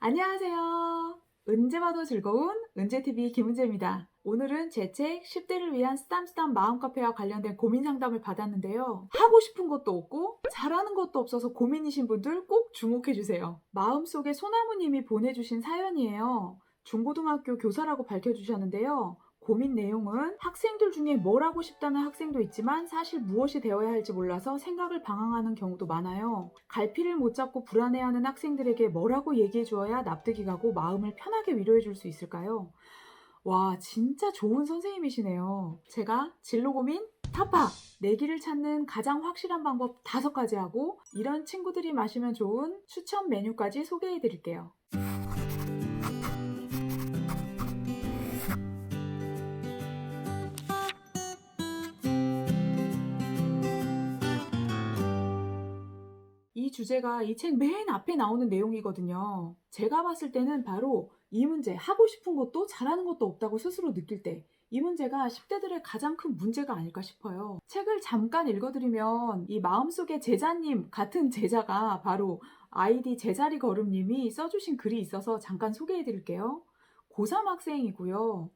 안녕하세요. 은재 봐도 즐거운 은재TV 김은재입니다. 오늘은 제 책 10대를 위한 쓰담쓰담 마음카페와 관련된 고민 상담을 받았는데요. 하고 싶은 것도 없고 잘하는 것도 없어서 고민이신 분들 꼭 주목해주세요. 마음속에 소나무님이 보내주신 사연이에요. 중고등학교 교사라고 밝혀주셨는데요. 고민 내용은 학생들 중에 뭘 하고 싶다는 학생도 있지만 사실 무엇이 되어야 할지 몰라서 생각을 방황하는 경우도 많아요. 갈피를 못 잡고 불안해하는 학생들에게 뭐라고 얘기해 주어야 납득이 가고 마음을 편하게 위로해 줄 수 있을까요? 와, 진짜 좋은 선생님이시네요. 제가 진로 고민 타파! 내 길을 찾는 가장 확실한 방법 5가지 하고 이런 친구들이 마시면 좋은 추천 메뉴까지 소개해 드릴게요. 이 주제가 이 책 맨 앞에 나오는 내용이거든요. 제가 봤을 때는 바로 이 문제, 하고 싶은 것도 잘하는 것도 없다고 스스로 느낄 때, 이 문제가 10대들의 가장 큰 문제가 아닐까 싶어요. 책을 잠깐 읽어드리면 이 마음속의 제자님 같은 제자가 바로 아이디 제자리 걸음님이 써주신 글이 있어서 잠깐 소개해드릴게요. 고3 학생이고요.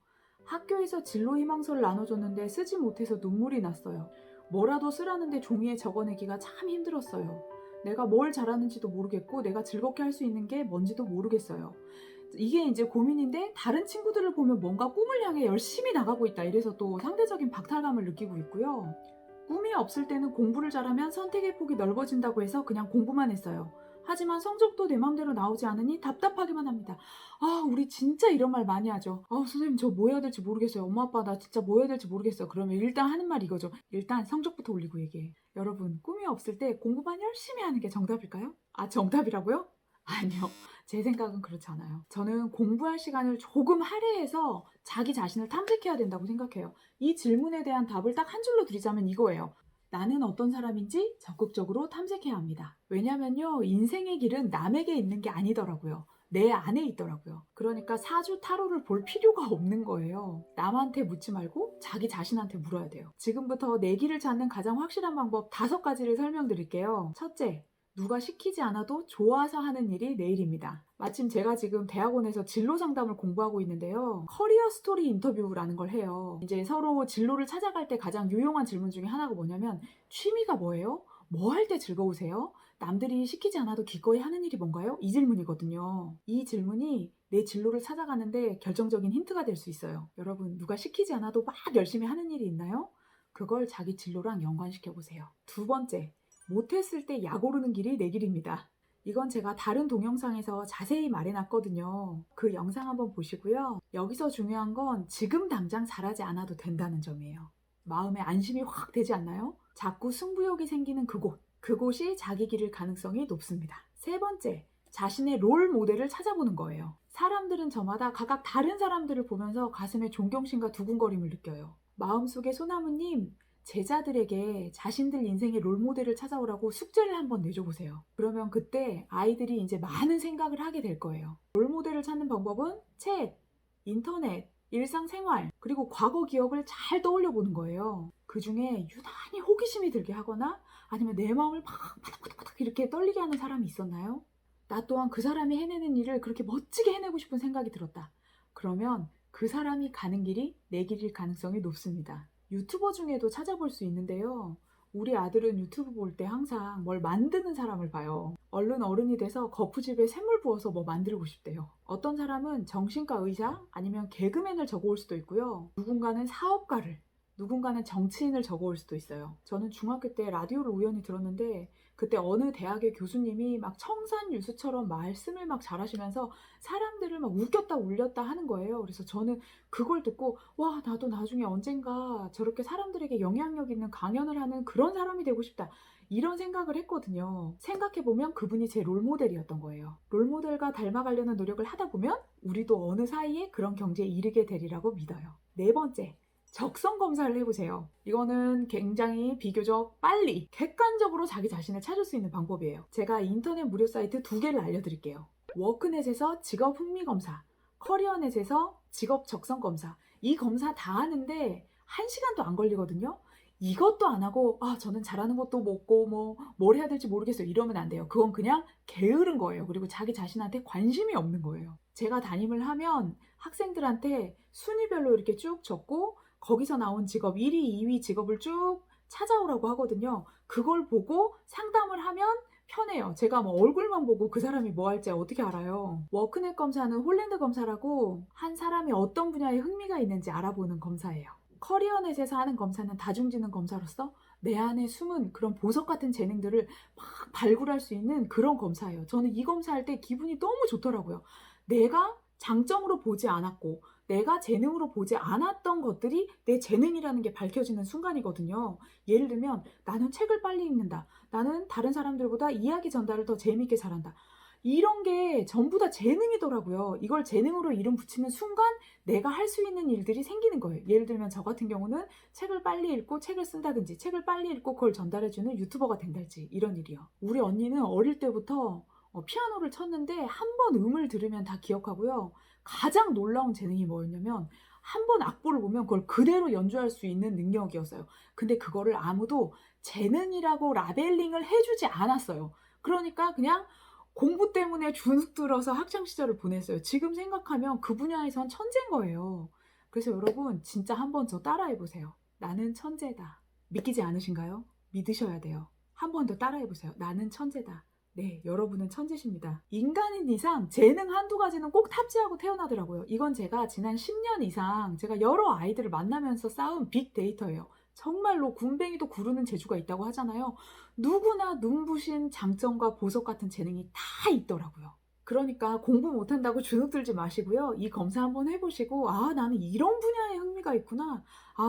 학교에서 진로 희망서를 나눠줬는데 쓰지 못해서 눈물이 났어요. 뭐라도 쓰라는데 종이에 적어내기가 참 힘들었어요. 내가 뭘 잘하는지도 모르겠고 내가 즐겁게 할 수 있는 게 뭔지도 모르겠어요. 이게 이제 고민인데 다른 친구들을 보면 뭔가 꿈을 향해 열심히 나가고 있다. 이래서 또 상대적인 박탈감을 느끼고 있고요. 꿈이 없을 때는 공부를 잘하면 선택의 폭이 넓어진다고 해서 그냥 공부만 했어요. 하지만 성적도 내 맘대로 나오지 않으니 답답하기만 합니다. 아, 우리 진짜 이런 말 많이 하죠. 아, 선생님 저 뭐 해야 될지 모르겠어요. 엄마 아빠 나 진짜 뭐 해야 될지 모르겠어요. 그러면 일단 하는 말 이거죠. 일단 성적부터 올리고 얘기해. 여러분, 꿈이 없을 때 공부만 열심히 하는 게 정답일까요? 아, 정답이라고요? 아니요. 제 생각은 그렇지 않아요. 저는 공부할 시간을 조금 할애해서 자기 자신을 탐색해야 된다고 생각해요. 이 질문에 대한 답을 딱 한 줄로 드리자면 이거예요. 나는 어떤 사람인지 적극적으로 탐색해야 합니다. 왜냐면요, 인생의 길은 남에게 있는 게 아니더라고요. 내 안에 있더라고요. 그러니까 사주 타로를 볼 필요가 없는 거예요. 남한테 묻지 말고 자기 자신한테 물어야 돼요. 지금부터 내 길을 찾는 가장 확실한 방법 5가지를 설명드릴게요. 첫째, 누가 시키지 않아도 좋아서 하는 일이 내 일입니다. 마침 제가 지금 대학원에서 진로 상담을 공부하고 있는데요. 커리어 스토리 인터뷰라는 걸 해요. 이제 서로 진로를 찾아갈 때 가장 유용한 질문 중에 하나가 뭐냐면 취미가 뭐예요? 뭐 할 때 즐거우세요? 남들이 시키지 않아도 기꺼이 하는 일이 뭔가요? 이 질문이거든요. 이 질문이 내 진로를 찾아가는데 결정적인 힌트가 될 수 있어요. 여러분, 누가 시키지 않아도 막 열심히 하는 일이 있나요? 그걸 자기 진로랑 연관시켜 보세요. 2번째, 못했을 때 약 오르는 길이 내 길입니다. 이건 제가 다른 동영상에서 자세히 말해놨거든요. 그 영상 한번 보시고요. 여기서 중요한 건 지금 당장 잘하지 않아도 된다는 점이에요. 마음에 안심이 확 되지 않나요? 자꾸 승부욕이 생기는 그곳이 자기 길일 가능성이 높습니다. 3번째, 자신의 롤 모델을 찾아보는 거예요. 사람들은 저마다 각각 다른 사람들을 보면서 가슴에 존경심과 두근거림을 느껴요. 마음속에 소나무님, 제자들에게 자신들 인생의 롤모델을 찾아오라고 숙제를 한번 내줘보세요. 그러면 그때 아이들이 이제 많은 생각을 하게 될 거예요. 롤모델을 찾는 방법은 책, 인터넷, 일상생활, 그리고 과거 기억을 잘 떠올려 보는 거예요. 그 중에 유난히 호기심이 들게 하거나 아니면 내 마음을 막 바닥바닥바닥 이렇게 떨리게 하는 사람이 있었나요? 나 또한 그 사람이 해내는 일을 그렇게 멋지게 해내고 싶은 생각이 들었다. 그러면 그 사람이 가는 길이 내 길일 가능성이 높습니다. 유튜버 중에도 찾아볼 수 있는데요. 우리 아들은 유튜브 볼 때 항상 뭘 만드는 사람을 봐요. 얼른 어른이 돼서 거푸집에 샘물 부어서 뭐 만들고 싶대요. 어떤 사람은 정신과 의사 아니면 개그맨을 적어올 수도 있고요. 누군가는 사업가를, 누군가는 정치인을 적어올 수도 있어요. 저는 중학교 때 라디오를 우연히 들었는데 그때 어느 대학의 교수님이 막 청산유수처럼 말씀을 막 잘하시면서 사람들을 막 웃겼다 울렸다 하는 거예요. 그래서 저는 그걸 듣고 와, 나도 나중에 언젠가 저렇게 사람들에게 영향력 있는 강연을 하는 그런 사람이 되고 싶다. 이런 생각을 했거든요. 생각해보면 그분이 제 롤모델이었던 거예요. 롤모델과 닮아가려는 노력을 하다 보면 우리도 어느 사이에 그런 경지에 이르게 되리라고 믿어요. 4번째, 적성 검사를 해보세요. 이거는 굉장히 비교적 빨리 객관적으로 자기 자신을 찾을 수 있는 방법이에요. 제가 인터넷 무료 사이트 2개를 알려드릴게요. 워크넷에서 직업 흥미 검사, 커리어넷에서 직업 적성 검사. 이 검사 다 하는데 1시간도 안 걸리거든요. 이것도 안 하고 저는 잘하는 것도 없고 뭘 해야 될지 모르겠어요. 이러면 안 돼요. 그건 그냥 게으른 거예요. 그리고 자기 자신한테 관심이 없는 거예요. 제가 담임을 하면 학생들한테 순위별로 이렇게 쭉 적고 거기서 나온 직업 1위, 2위 직업을 쭉 찾아오라고 하거든요. 그걸 보고 상담을 하면 편해요. 제가 얼굴만 보고 그 사람이 뭐 할지 어떻게 알아요. 워크넷 검사는 홀랜드 검사라고 한 사람이 어떤 분야에 흥미가 있는지 알아보는 검사예요. 커리어넷에서 하는 검사는 다중지능 검사로서 내 안에 숨은 그런 보석 같은 재능들을 막 발굴할 수 있는 그런 검사예요. 저는 이 검사할 때 기분이 너무 좋더라고요. 내가 장점으로 보지 않았고 내가 재능으로 보지 않았던 것들이 내 재능이라는 게 밝혀지는 순간이거든요. 예를 들면 나는 책을 빨리 읽는다. 나는 다른 사람들보다 이야기 전달을 더 재미있게 잘한다. 이런 게 전부 다 재능이더라고요. 이걸 재능으로 이름 붙이는 순간 내가 할 수 있는 일들이 생기는 거예요. 예를 들면 저 같은 경우는 책을 빨리 읽고 책을 쓴다든지 책을 빨리 읽고 그걸 전달해주는 유튜버가 된달지 이런 일이요. 우리 언니는 어릴 때부터 피아노를 쳤는데 한 번 음을 들으면 다 기억하고요. 가장 놀라운 재능이 뭐였냐면 한 번 악보를 보면 그걸 그대로 연주할 수 있는 능력이었어요. 근데 그거를 아무도 재능이라고 라벨링을 해주지 않았어요. 그러니까 그냥 공부 때문에 주눅 들어서 학창 시절을 보냈어요. 지금 생각하면 그 분야에선 천재인 거예요. 그래서 여러분 진짜 한번 저 따라해 보세요. 나는 천재다. 믿기지 않으신가요? 믿으셔야 돼요. 한 번 더 따라해 보세요. 나는 천재다. 네, 여러분은 천재십니다. 인간인 이상 재능 한두 가지는 꼭 탑재하고 태어나더라고요. 이건 제가 지난 10년 이상 제가 여러 아이들을 만나면서 쌓은 빅데이터예요. 정말로 군뱅이도 구르는 재주가 있다고 하잖아요. 누구나 눈부신 장점과 보석 같은 재능이 다 있더라고요. 그러니까 공부 못한다고 주눅 들지 마시고요. 이 검사 한번 해보시고 나는 이런 분야에 흥미가 있구나.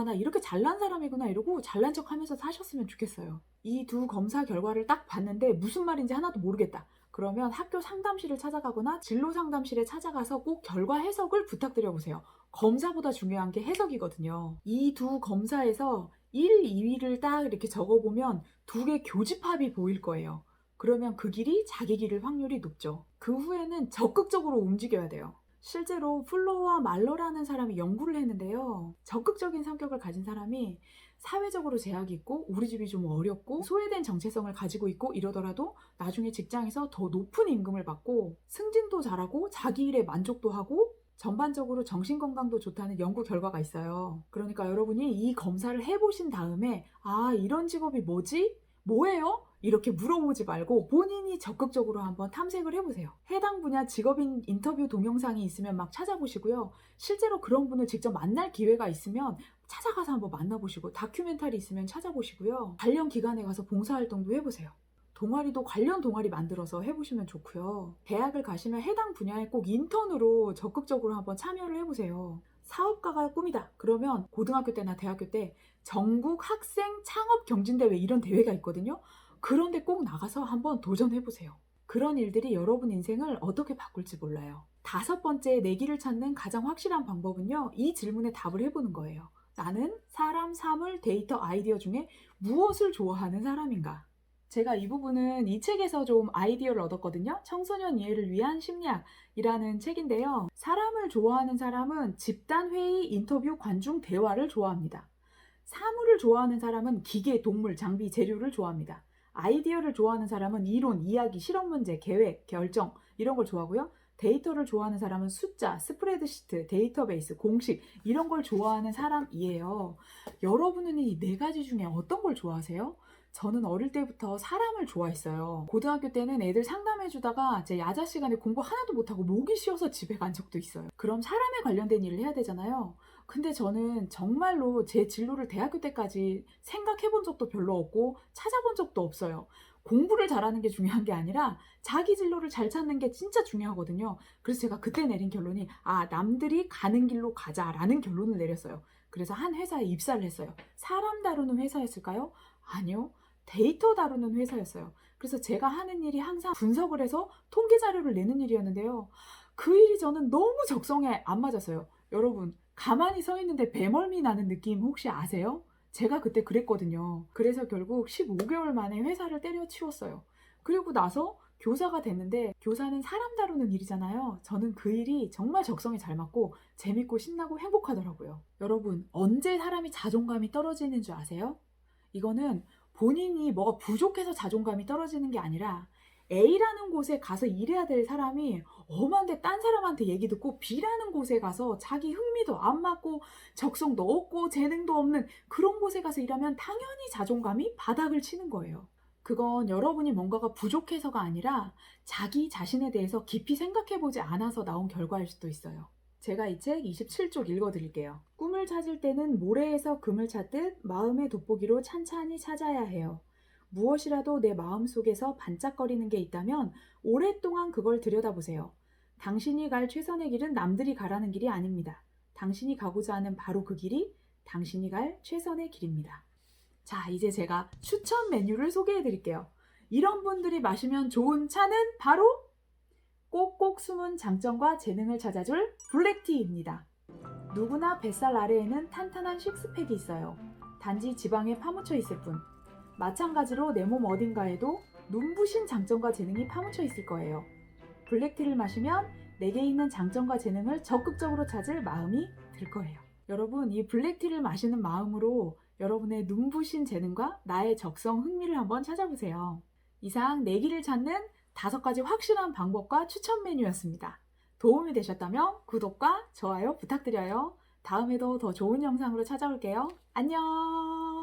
나 이렇게 잘난 사람이구나 이러고 잘난 척하면서 사셨으면 좋겠어요. 이 두 검사 결과를 딱 봤는데 무슨 말인지 하나도 모르겠다. 그러면 학교 상담실을 찾아가거나 진로 상담실에 찾아가서 꼭 결과 해석을 부탁드려 보세요. 검사보다 중요한 게 해석이거든요. 이 두 검사에서 1, 2위를 딱 이렇게 적어보면 두 개 교집합이 보일 거예요. 그러면 그 길이 자기 길일 확률이 높죠. 그 후에는 적극적으로 움직여야 돼요. 실제로 플로와 말러라는 사람이 연구를 했는데요. 적극적인 성격을 가진 사람이 사회적으로 제약이 있고 우리 집이 좀 어렵고 소외된 정체성을 가지고 있고 이러더라도 나중에 직장에서 더 높은 임금을 받고 승진도 잘하고 자기 일에 만족도 하고 전반적으로 정신건강도 좋다는 연구 결과가 있어요. 그러니까 여러분이 이 검사를 해보신 다음에 이런 직업이 뭐지? 뭐예요? 이렇게 물어보지 말고 본인이 적극적으로 한번 탐색을 해보세요. 해당 분야 직업인 인터뷰 동영상이 있으면 막 찾아보시고요. 실제로 그런 분을 직접 만날 기회가 있으면 찾아가서 한번 만나보시고 다큐멘터리 있으면 찾아보시고요. 관련 기관에 가서 봉사활동도 해보세요. 동아리도 관련 동아리 만들어서 해보시면 좋고요. 대학을 가시면 해당 분야에 꼭 인턴으로 적극적으로 한번 참여를 해보세요. 사업가가 꿈이다. 그러면 고등학교 때나 대학교 때 전국 학생 창업 경진대회 이런 대회가 있거든요. 그런데 꼭 나가서 한번 도전해보세요. 그런 일들이 여러분 인생을 어떻게 바꿀지 몰라요. 5번째 내 길을 찾는 가장 확실한 방법은요. 이 질문에 답을 해보는 거예요. 나는 사람, 사물, 데이터, 아이디어 중에 무엇을 좋아하는 사람인가? 제가 이 부분은 이 책에서 좀 아이디어를 얻었거든요. 청소년 이해를 위한 심리학이라는 책인데요. 사람을 좋아하는 사람은 집단 회의, 인터뷰, 관중, 대화를 좋아합니다. 사물을 좋아하는 사람은 기계, 동물, 장비, 재료를 좋아합니다. 아이디어를 좋아하는 사람은 이론, 이야기, 실험 문제, 계획, 결정 이런 걸 좋아하고요. 데이터를 좋아하는 사람은 숫자, 스프레드시트, 데이터베이스, 공식 이런 걸 좋아하는 사람이에요. 여러분은 이 4가지 중에 어떤 걸 좋아하세요? 저는 어릴 때부터 사람을 좋아했어요. 고등학교 때는 애들 상담해주다가 제 야자 시간에 공부 하나도 못하고 목이 쉬어서 집에 간 적도 있어요. 그럼 사람에 관련된 일을 해야 되잖아요. 근데 저는 정말로 제 진로를 대학교 때까지 생각해 본 적도 별로 없고 찾아본 적도 없어요. 공부를 잘하는 게 중요한 게 아니라 자기 진로를 잘 찾는 게 진짜 중요하거든요. 그래서 제가 그때 내린 결론이 남들이 가는 길로 가자라는 결론을 내렸어요. 그래서 한 회사에 입사를 했어요. 사람 다루는 회사였을까요? 아니요. 데이터 다루는 회사였어요. 그래서 제가 하는 일이 항상 분석을 해서 통계 자료를 내는 일이었는데요. 그 일이 저는 너무 적성에 안 맞았어요. 여러분, 가만히 서 있는데 배멀미 나는 느낌 혹시 아세요? 제가 그때 그랬거든요. 그래서 결국 15개월 만에 회사를 때려치웠어요. 그리고 나서 교사가 됐는데 교사는 사람 다루는 일이잖아요. 저는 그 일이 정말 적성에 잘 맞고 재밌고 신나고 행복하더라고요. 여러분, 언제 사람이 자존감이 떨어지는 줄 아세요? 이거는 본인이 뭐가 부족해서 자존감이 떨어지는 게 아니라 A라는 곳에 가서 일해야 될 사람이 엄한데 딴 사람한테 얘기 듣고 B라는 곳에 가서 자기 흥미도 안 맞고 적성도 없고 재능도 없는 그런 곳에 가서 일하면 당연히 자존감이 바닥을 치는 거예요. 그건 여러분이 뭔가가 부족해서가 아니라 자기 자신에 대해서 깊이 생각해보지 않아서 나온 결과일 수도 있어요. 제가 이 책 27쪽 읽어드릴게요. 꿈을 찾을 때는 모래에서 금을 찾듯 마음의 돋보기로 찬찬히 찾아야 해요. 무엇이라도 내 마음속에서 반짝거리는 게 있다면 오랫동안 그걸 들여다보세요. 당신이 갈 최선의 길은 남들이 가라는 길이 아닙니다. 당신이 가고자 하는 바로 그 길이 당신이 갈 최선의 길입니다. 자, 이제 제가 추천 메뉴를 소개해 드릴게요. 이런 분들이 마시면 좋은 차는 바로 꼭꼭 숨은 장점과 재능을 찾아줄 블랙티입니다. 누구나 뱃살 아래에는 탄탄한 식스팩이 있어요. 단지 지방에 파묻혀 있을 뿐. 마찬가지로 내 몸 어딘가에도 눈부신 장점과 재능이 파묻혀 있을 거예요. 블랙티를 마시면 내게 있는 장점과 재능을 적극적으로 찾을 마음이 들 거예요. 여러분, 이 블랙티를 마시는 마음으로 여러분의 눈부신 재능과 나의 적성, 흥미를 한번 찾아보세요. 이상 내 길을 찾는 5가지 확실한 방법과 추천 메뉴였습니다. 도움이 되셨다면 구독과 좋아요 부탁드려요. 다음에도 더 좋은 영상으로 찾아올게요. 안녕!